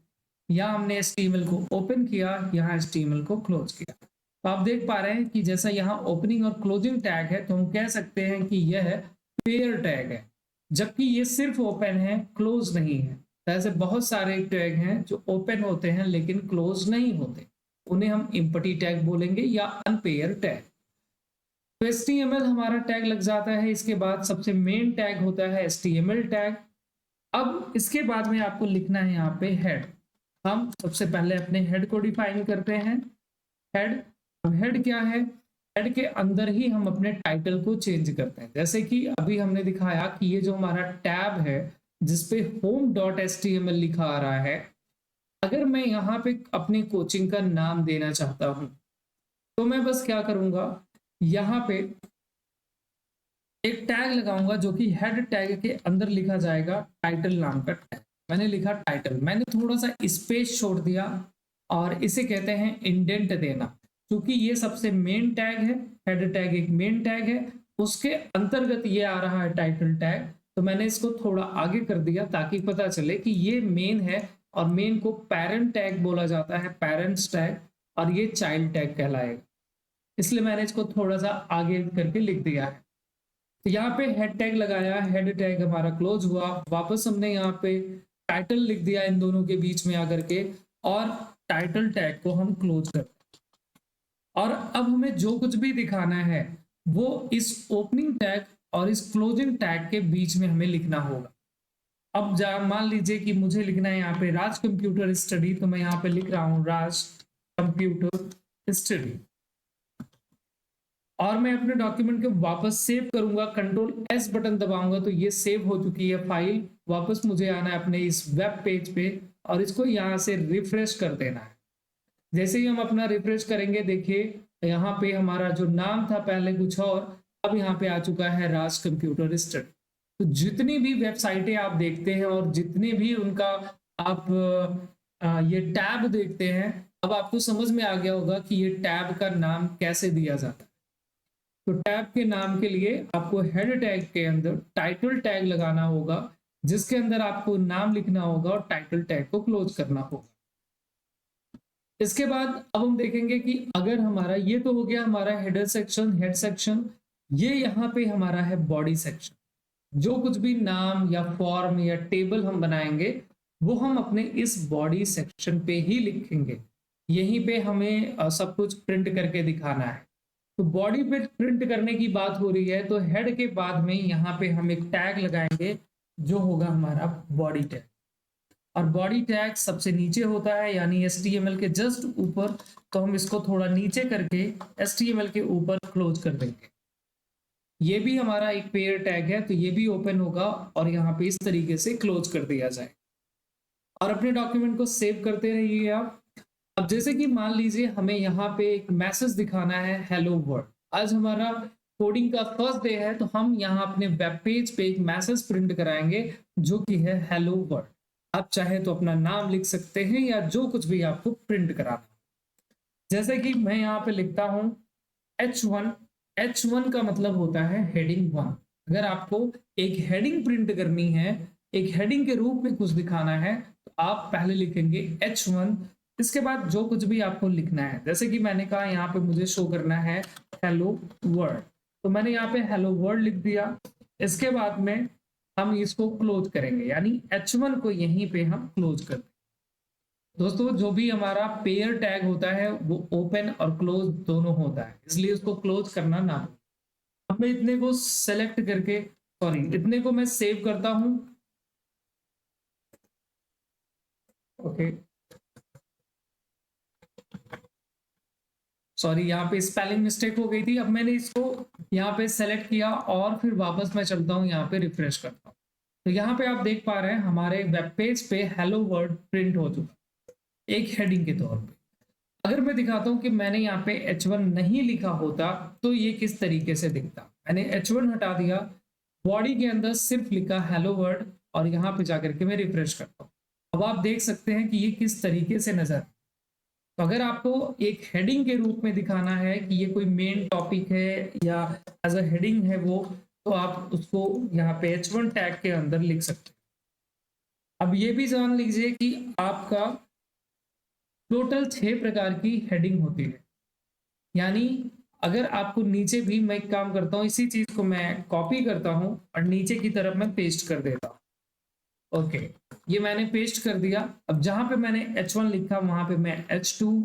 यहाँ हमने HTML को ओपन किया, यहाँ HTML को क्लोज किया। तो आप देख पा रहे हैं कि जैसा यहाँ ओपनिंग और क्लोजिंग टैग है, तो हम कह सकते हैं कि यह पेयर टैग है, जबकि ये सिर्फ ओपन है, क्लोज नहीं है। तो ऐसे बहुत सारे टैग हैं जो ओपन होते हैं लेकिन क्लोज नहीं होते, उन्हें हम एम्प्टी टैग बोलेंगे या अनपेयर टैग। तो HTML हमारा टैग लग जाता है। इसके बाद सबसे मेन टैग होता है HTML टैग। अब इसके बाद में आपको लिखना है यहाँ पे हेड। हम सबसे पहले अपने हेड को डिफाइन करते हैं। हेड, अब हेड क्या है? हेड के अंदर ही हम अपने टाइटल को चेंज करते हैं। जैसे कि अभी हमने दिखाया कि ये जो हमारा टैब है जिसपे home.html लिखा आ रहा है, अगर मैं यहाँ पे अपनी कोचिंग का नाम देना चाहता हूं तो मैं बस क्या करूंगा, यहाँ पे एक टैग लगाऊंगा जो कि हेड टैग के अंदर लिखा जाएगा टाइटल नाम का टैग। मैंने लिखा टाइटल, मैंने थोड़ा सा स्पेस छोड़ दिया और इसे कहते हैं इंडेंट देना। क्योंकि ये सबसे मेन टैग है, हेड टैग एक मेन टैग है, उसके अंतर्गत ये आ रहा है टाइटल टैग, तो मैंने इसको थोड़ा आगे कर दिया ताकि पता चले कि ये मेन है और मेन को पेरेंट टैग बोला जाता है, पेरेंट्स टैग, और ये चाइल्ड टैग कहलाएगा। इसलिए मैंने इसको थोड़ा सा आगे करके लिख दिया है। तो यहाँ पे हेड टैग लगाया, हेड टैग हमारा क्लोज हुआ। वापस हमने यहाँ पे टाइटल लिख दिया इन दोनों के बीच में आकर के, और टाइटल टैग को हम क्लोज कर। और अब हमें जो कुछ भी दिखाना है वो इस ओपनिंग टैग और इस क्लोजिंग टैग के बीच में हमें लिखना होगा। अब मान लीजिए कि मुझे लिखना है यहाँ पे राज कंप्यूटर स्टडी, तो मैं यहाँ पे लिख रहा हूँ राज कंप्यूटर स्टडी, और मैं अपने डॉक्यूमेंट को वापस सेव करूंगा, कंट्रोल एस बटन दबाऊंगा तो ये सेव हो चुकी है फाइल। वापस मुझे आना है अपने इस वेब पेज पे और इसको यहाँ से रिफ्रेश कर देना है। जैसे ही हम अपना रिफ्रेश करेंगे, देखिए यहाँ पे हमारा जो नाम था पहले कुछ और, अब यहाँ पे आ चुका है राज कंप्यूटर स्टडी। तो जितनी भी वेबसाइटें आप देखते हैं और जितने भी उनका आप ये टैब देखते हैं, अब आपको समझ में आ गया होगा कि ये टैब का नाम कैसे दिया जाता है। तो टैब के नाम के लिए आपको हेड टैग के अंदर टाइटल टैग लगाना होगा, जिसके अंदर आपको नाम लिखना होगा और टाइटल टैग को क्लोज करना होगा। इसके बाद अब हम देखेंगे कि अगर हमारा ये तो हो गया हमारा हेडर सेक्शन, हेड सेक्शन, ये यहाँ पे हमारा है बॉडी सेक्शन। जो कुछ भी नाम या फॉर्म या टेबल हम बनाएंगे वो हम अपने इस बॉडी सेक्शन पे ही लिखेंगे। यहीं पे हमें सब कुछ प्रिंट करके दिखाना है। तो बॉडी पे प्रिंट करने की बात हो रही है तो हेड के बाद में यहाँ पे हम एक टैग लगाएंगे जो होगा हमारा बॉडी टैग। और बॉडी टैग सबसे नीचे होता है, यानी HTML के जस्ट ऊपर। तो हम इसको थोड़ा नीचे करके HTML के ऊपर क्लोज कर देंगे। ये भी हमारा एक पेयर टैग है, तो ये भी ओपन होगा और यहाँ पे इस तरीके से क्लोज कर दिया जाए। और अपने डॉक्यूमेंट को सेव करते रहिए आप। अब जैसे कि मान लीजिए हमें यहाँ पे एक मैसेज दिखाना है, हेलो वर्ल्ड। आज हमारा कोडिंग का फर्स्ट डे है, तो हम यहाँ अपने वेब पेज पे एक मैसेज प्रिंट कराएंगे जो कि है हेलो वर्ल्ड। आप चाहे तो अपना नाम लिख सकते हैं या जो कुछ भी आपको प्रिंट कराना। जैसे कि मैं यहाँ पे लिखता हूँ H1। H1 का मतलब होता है हेडिंग 1। अगर आपको एक हेडिंग प्रिंट करनी है, एक हेडिंग के रूप में कुछ दिखाना है, तो आप पहले लिखेंगे H1। इसके बाद जो कुछ भी आपको लिखना है, जैसे कि मैंने कहा यहाँ पे मुझे शो करना है हेलो वर्ल्ड, तो मैंने यहाँ पे हेलो वर्ल्ड लिख दिया। इसके बाद में हम इसको क्लोज करेंगे, यानी H1 को यहीं पे हम क्लोज कर देंगे। दोस्तों जो भी हमारा पेयर टैग होता है वो ओपन और क्लोज दोनों होता है, इसलिए उसको क्लोज करना ना हो। अब मैं इतने को सेलेक्ट करके, सॉरी, इतने को मैं सेव करता हूं। ओके, सॉरी, यहाँ पे स्पेलिंग मिस्टेक हो गई थी। अब मैंने इसको यहाँ पे सेलेक्ट किया और फिर वापस मैं चलता हूँ, यहाँ पे रिफ्रेश करता हूँ। तो यहाँ पे आप देख पा रहे हैं हमारे वेब पेज पे हेलो वर्ल्ड प्रिंट हो चुका एक हेडिंग के तौर पे। अगर मैं दिखाता हूं कि मैंने यहाँ पे H1 नहीं लिखा होता तो ये किस तरीके से दिखता। मैंने H1 हटा दिया, बॉडी के अंदर सिर्फ लिखा हेलो वर्ल्ड और यहाँ पे जाकर के मैं रिफ्रेश करता हूँ। अब आप देख सकते हैं कि ये किस तरीके से नजर। तो अगर आपको एक हेडिंग के रूप में दिखाना है कि ये कोई मेन टॉपिक है या एज अ हेडिंग है वो, तो आप उसको यहाँ पे H1 टैग के अंदर लिख सकते हैं। अब ये भी जान लीजिए कि आपका टोटल 6 प्रकार की हेडिंग होती है। यानी अगर आपको नीचे भी, मैं एक काम करता हूँ, इसी चीज को मैं कॉपी करता हूँ और नीचे की तरफ मैं पेस्ट कर देता हूँ। ओके, ये मैंने पेस्ट कर दिया। अब जहां पे मैंने H1 लिखा वहां पे मैं H2,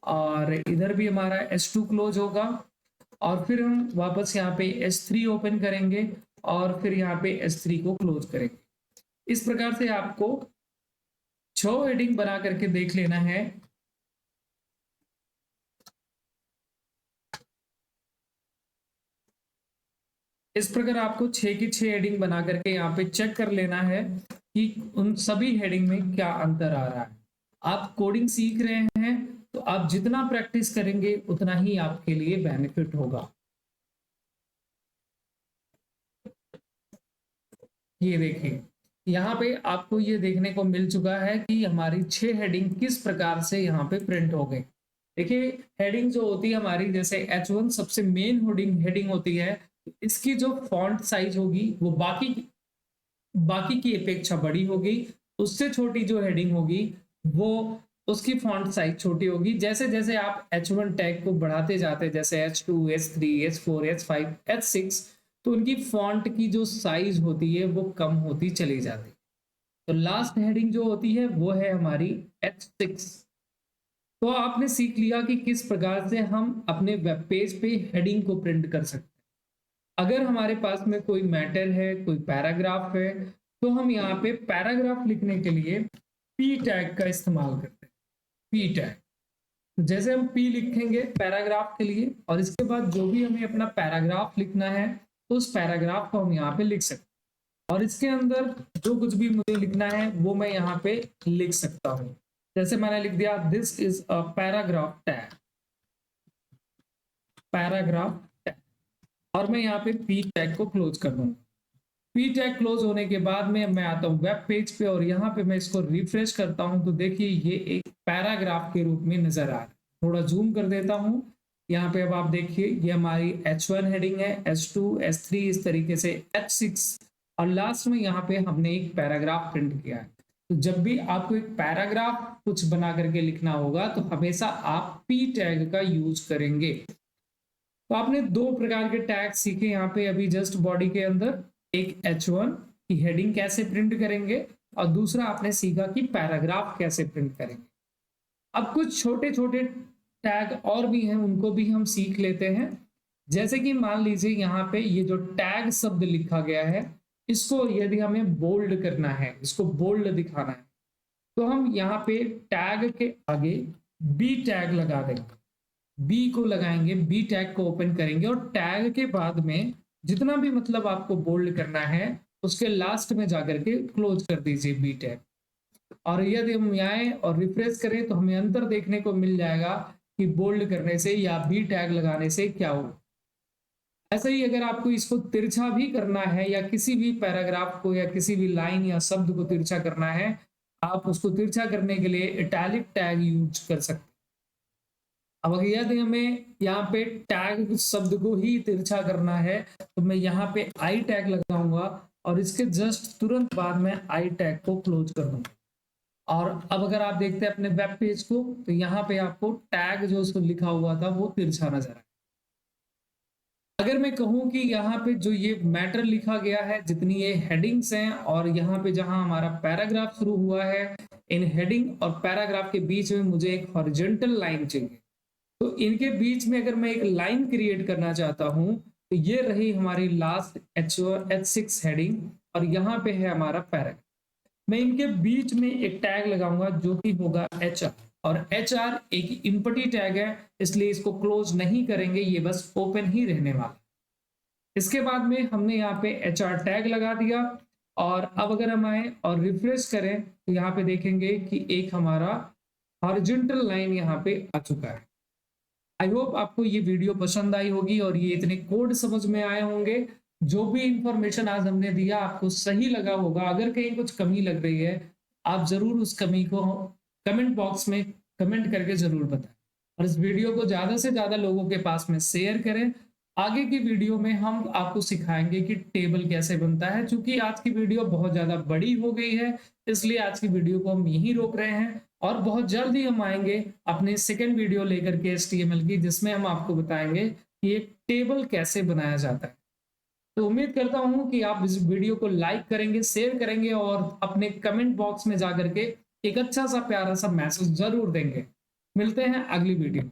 और इधर भी हमारा H2 क्लोज होगा। और फिर हम वापस यहाँ पे H3 ओपन करेंगे और फिर यहाँ पे H3 को क्लोज करेंगे। इस प्रकार से आपको 6 हेडिंग बना करके देख लेना है। इस प्रकार आपको 6 की 6 हेडिंग बना करके यहाँ पे चेक कर लेना है कि उन सभी हेडिंग में क्या अंतर आ रहा है। आप कोडिंग सीख रहे हैं तो आप जितना प्रैक्टिस करेंगे उतना ही आपके लिए बेनिफिट होगा। ये देखिए, यहाँ पे आपको ये देखने को मिल चुका है कि हमारी 6 हेडिंग किस प्रकार से यहाँ पे प्रिंट हो गई। देखिए, हेडिंग जो होती है हमारी, जैसे H1 सबसे मेन हेडिंग होती है, इसकी जो फॉन्ट साइज होगी वो बाकी बाकी की अपेक्षा बड़ी होगी। उससे छोटी जो हेडिंग होगी वो उसकी फॉन्ट साइज छोटी होगी। जैसे जैसे आप H1 टैग को बढ़ाते जाते हैं, जैसे H2, H3, H4, H5, H6, तो उनकी फॉन्ट की जो साइज होती है वो कम होती चली जाती है। तो लास्ट हेडिंग जो होती है वो है हमारी H6। तो आपने सीख लिया कि किस प्रकार से हम अपने वेब पेज पे हेडिंग को प्रिंट कर सकते हैं। अगर हमारे पास में कोई मैटर है, कोई पैराग्राफ है, तो हम यहाँ पे पैराग्राफ लिखने के लिए पी टैग का इस्तेमाल करते हैं। पी टैग, जैसे हम पी लिखेंगे पैराग्राफ के लिए, और इसके बाद जो भी हमें अपना पैराग्राफ लिखना है तो उस पैराग्राफ को हम यहाँ पे लिख सकते हैं। और इसके अंदर जो कुछ भी मुझे लिखना है वो मैं यहाँ पे लिख सकता हूँ। जैसे मैंने लिख दिया this is a paragraph tag, paragraph tag, और मैं यहाँ पे पी टैग को क्लोज कर दूंगा। पी टैग क्लोज होने के बाद में मैं आता हूँ वेब पेज पे, और यहाँ पे मैं इसको रिफ्रेश करता हूँ तो देखिए ये एक पैराग्राफ के रूप में नजर आ रहा है। थोड़ा जूम कर देता हूँ। यहाँ पे अब आप देखिए ये हमारी H1 हेडिंग है, H2, H3, इस तरीके से H6, और लास्ट में यहाँ पे हमने एक पैराग्राफ प्रिंट किया है। तो जब भी आपको एक पैराग्राफ कुछ बना करके लिखना होगा तो हमेशा आप पी टैग का यूज करेंगे। तो आपने दो प्रकार के टैग सीखे यहाँ पे अभी जस्ट बॉडी के अंदर। एक H1 की हेडिंग कैसे प्रिंट करेंगे, और दूसरा आपने सीखा कि पैराग्राफ कैसे प्रिंट करेंगे। अब कुछ छोटे छोटे टैग और भी हैं, उनको भी हम सीख लेते हैं। जैसे कि मान लीजिए यहाँ पे ये जो टैग शब्द लिखा गया है, इसको यदि हमें बोल्ड करना है, इसको बोल्ड दिखाना है, तो हम यहाँ पे टैग के आगे बी टैग लगा देंगे। बी को लगाएंगे, बी टैग को ओपन करेंगे, और टैग के बाद में जितना भी मतलब आपको बोल्ड करना है उसके लास्ट में जाकर के क्लोज कर दीजिए बी टैग। और यदि हम आए और रिफ्रेश करें तो हमें अंतर देखने को मिल जाएगा कि बोल्ड करने से या बी टैग लगाने से क्या हो। ऐसा ही अगर आपको इसको तिरछा भी करना है, या किसी भी पैराग्राफ को या किसी भी लाइन या शब्द को तिरछा करना है, आप उसको तिरछा करने के लिए इटैलिक टैग यूज कर सकते हैं। अब अगर यदि हमें यहाँ पे टैग शब्द को ही तिरछा करना है तो मैं यहाँ पे आई टैग लगाऊंगा, और इसके जस्ट तुरंत बाद में आई टैग को क्लोज कर दूंगा। और अब अगर आप देखते हैं अपने वेब पेज को तो यहाँ पे आपको टैग जो उसको लिखा हुआ था वो तिरछा नजर आए। अगर मैं कहूँ कि यहाँ पे जो ये मैटर लिखा गया है, जितनी ये हेडिंग्स हैं, और यहाँ पे जहां हमारा पैराग्राफ शुरू हुआ है, इन हेडिंग और पैराग्राफ के बीच में मुझे एक हॉरिजॉन्टल लाइन चाहिए। तो इनके बीच में अगर मैं एक लाइन क्रिएट करना चाहता हूं तो ये रही हमारी लास्ट H6 हेडिंग, और यहाँ पे है हमारा पैराग्राफ। मैं इनके बीच में एक टैग लगाऊंगा जो कि होगा HR, और HR एक इंपटी टैग है, इसलिए इसको क्लोज नहीं करेंगे, ये बस ओपन ही रहने वाला। इसके बाद में हमने यहाँ पे HR टैग लगा दिया, और अब अगर हम आए और रिफ्रेश करें तो यहाँ पे देखेंगे कि एक हमारा हॉरिजॉन्टल लाइन यहाँ पे आ चुका है। आई होप आपको ये वीडियो पसंद आई होगी और ये इतने कोड समझ में आए होंगे। जो भी इंफॉर्मेशन आज हमने दिया आपको सही लगा होगा। अगर कहीं कुछ कमी लग रही है, आप जरूर उस कमी को कमेंट बॉक्स में कमेंट करके जरूर बताएं, और इस वीडियो को ज्यादा से ज्यादा लोगों के पास में शेयर करें। आगे की वीडियो में हम आपको सिखाएंगे कि टेबल कैसे बनता है। चूंकि आज की वीडियो बहुत ज्यादा बड़ी हो गई है, इसलिए आज की वीडियो को हम यहीं रोक रहे हैं, और बहुत जल्द ही हम आएंगे अपने सेकेंड वीडियो लेकर के HTML की, जिसमें हम आपको बताएंगे कि एक टेबल कैसे बनाया जाता है। तो उम्मीद करता हूं कि आप इस वीडियो को लाइक करेंगे, शेयर करेंगे, और अपने कमेंट बॉक्स में जाकर के एक अच्छा सा प्यारा सा मैसेज जरूर देंगे। मिलते हैं अगली वीडियो में।